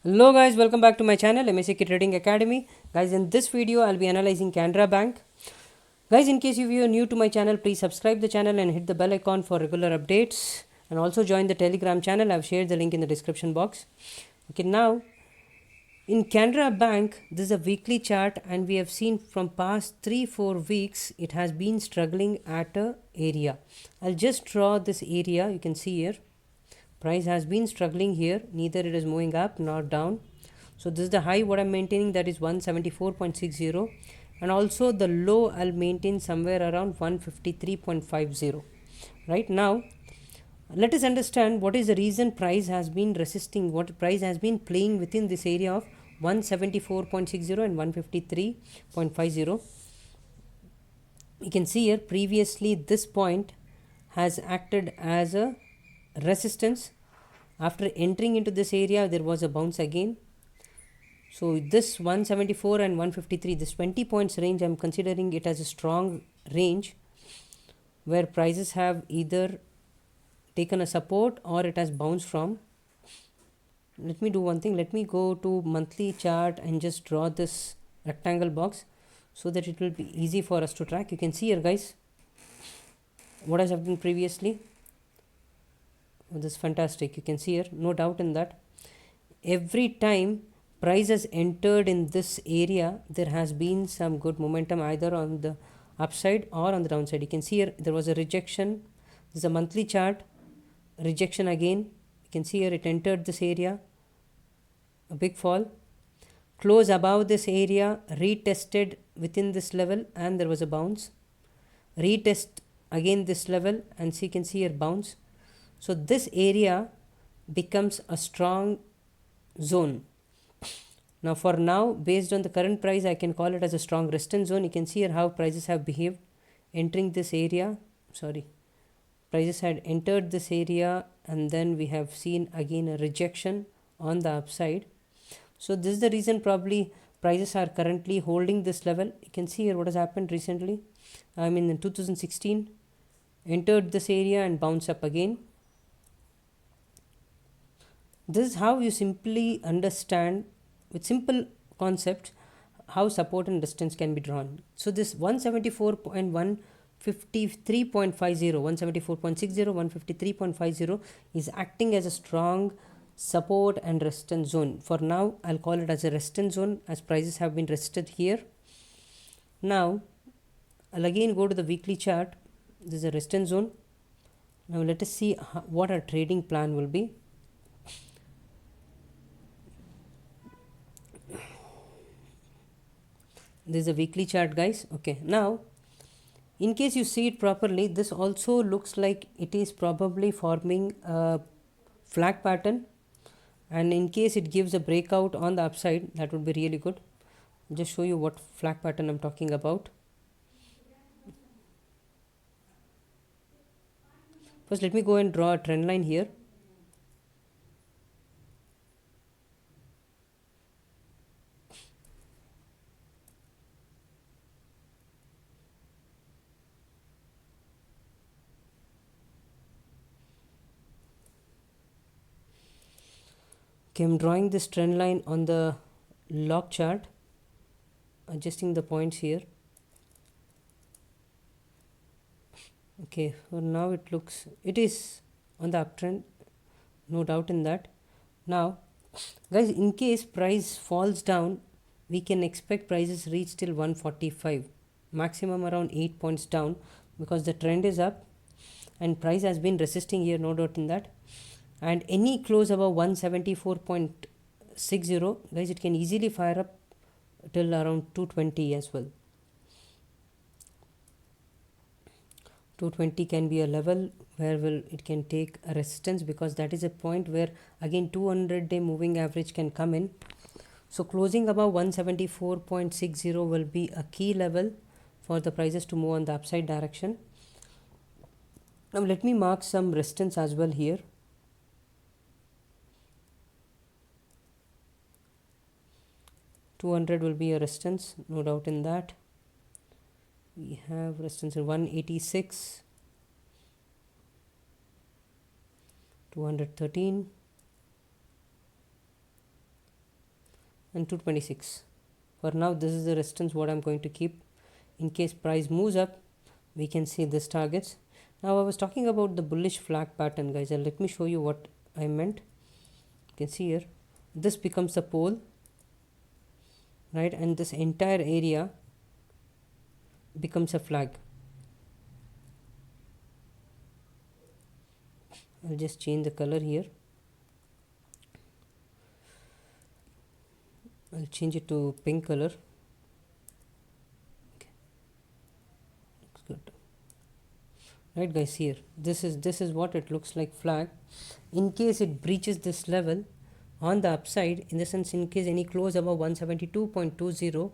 Hello guys, welcome back to my channel MSC Trading Academy. Guys, in this video I'll be analyzing Canara Bank. Guys, in case if you are new to my channel, please subscribe the channel and hit the bell icon for regular updates, and also join the Telegram channel. I've shared the link in the description box. Okay, now in Canara Bank, this is a weekly chart, and we have seen from past 3-4 weeks it has been struggling at a area. I'll just draw this area. You can see here price has been struggling here, neither it is moving up nor down. So this is the high what I'm maintaining, that is 174.60, and also the low I'll maintain somewhere around 153.50. Right now let us understand what is the reason price has been resisting, what price has been playing within this area of 174.60 and 153.50. You can see here previously this point has acted as a resistance. After entering into this area there was a bounce again. So this 174 and 153, this 20 points range, I'm considering it as a strong range where prices have either taken a support or it has bounced from. Let me do one thing, let me go to monthly chart and just draw this rectangle box so that it will be easy for us to track. You can see here guys what has happened previously. This is fantastic. You can see here, no doubt in that. Every time price has entered in this area, there has been some good momentum either on the upside or on the downside. You can see here there was a rejection. This is a monthly chart, rejection again. You can see here it entered this area, a big fall, close above this area, retested within this level, and there was a bounce, retest again this level, and so you can see here bounce. So this area becomes a strong zone. Now for now, based on the current price, I can call it as a strong resistance zone. You can see here how prices have behaved entering this area. Prices had entered this area, and then we have seen again a rejection on the upside. So this is the reason probably prices are currently holding this level. You can see here what has happened recently. I mean in 2016 entered this area and bounced up again. This is how you simply understand with simple concepts how support and resistance can be drawn. So this 174.153.50, 174.60, 153.50 is acting as a strong support and resistance zone. For now I'll call it as a resistance zone as prices have been resisted here. Now I'll again go to the weekly chart. This is a resistance zone. Now let us see what our trading plan will be. This is a weekly chart guys. Okay, now in case you see it properly, this also looks like it is probably forming a flag pattern, and in case it gives a breakout on the upside, that would be really good. I'll just show you what flag pattern I'm talking about. First let me go and draw a trend line here. Okay, I'm drawing this trend line on the log chart, adjusting the points here. Okay, so now it looks, it is on the uptrend, no doubt in that. Now guys, in case price falls down, we can expect prices reach till 145, maximum around 8 points down, because the trend is up and price has been resisting here, no doubt in that. And any close above 174.60 guys, it can easily fire up till around 220 as well. 220 can be a level where it can take a resistance, because that is a point where again 200-day moving average can come in. So closing above 174.60 will be a key level for the prices to move on the upside direction. Now let me mark some resistance as well here. $200 will be a resistance, no doubt in that. We have resistance in 186, 213, and 226. For now, this is the resistance what I'm going to keep. In case price moves up, we can see this targets. Now I was talking about the bullish flag pattern, guys, and let me show you what I meant. You can see here, this becomes the pole, right, and this entire area becomes a flag. I'll just change the color here. I'll change it to pink color. Okay. Looks good. Right, guys, here this is what it looks like, flag. In case it breaches this level on the upside, in the sense, in case any close above 172.20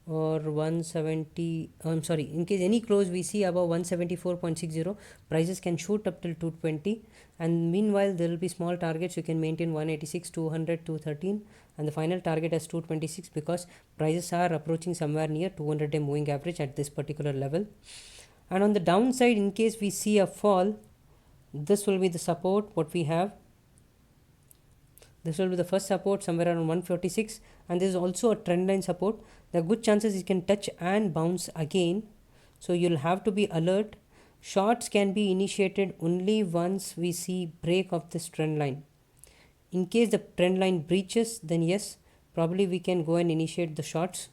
or 170, I'm sorry, in case any close we see above 174.60, prices can shoot up till 220, and meanwhile there will be small targets. You can maintain 186, 200, 213, and the final target as 226, because prices are approaching somewhere near 200-day moving average at this particular level. And on the downside, in case we see a fall, this will be the support what we have. This will be the first support somewhere around 146, and this is also a trend line support. There are good chances it can touch and bounce again, so you'll have to be alert. Shorts can be initiated only once we see break of this trend line. In case the trend line breaches, then yes, probably we can go and initiate the shorts.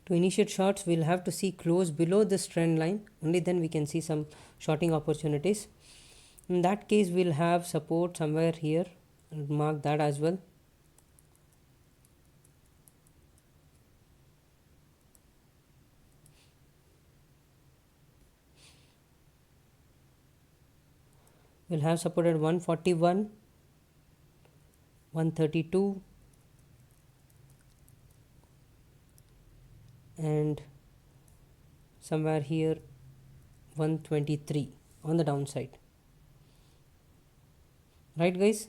To initiate shorts, we'll have to see close below this trend line. Only then we can see some shorting opportunities. In that case, we'll have support somewhere here. I'll mark that as well. We'll have support at 141, 132, and somewhere here 123 on the downside. Right, guys,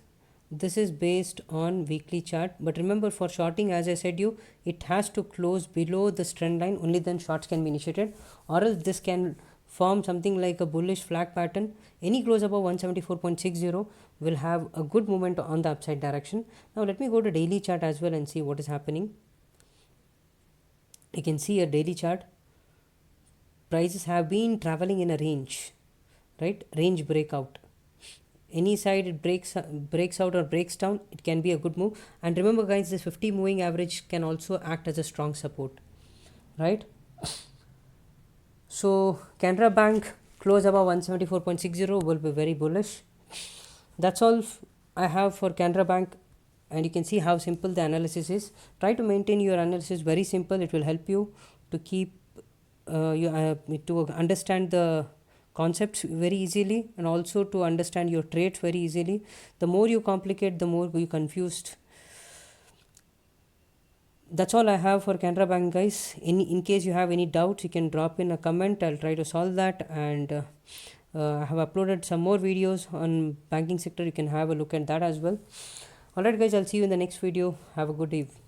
this is based on weekly chart, but remember, for shorting, as I said you, it has to close below this trend line, only then shorts can be initiated, or else this can form something like a bullish flag pattern. Any close above 174.60 will have a good movement on the upside direction. Now let me go to daily chart as well and see what is happening. You can see a daily chart. Prices have been traveling in a range, right? Range breakout. Any side it breaks out or breaks down, it can be a good move. And remember, guys, this 50 moving average can also act as a strong support, right? So Canara Bank close above 174.60 will be very bullish. That's all I have for Canara Bank, and you can see how simple the analysis is. Try to maintain your analysis very simple. It will help you to keep to understand the concepts very easily, and also to understand your trades very easily. The more you complicate, the more you confused. That's all I have for Canara Bank, guys. In case you have any doubts, you can drop in a comment. I'll try to solve that, and I have uploaded some more videos on banking sector. You can have a look at that as well. Alright, guys, I'll see you in the next video. Have a good evening.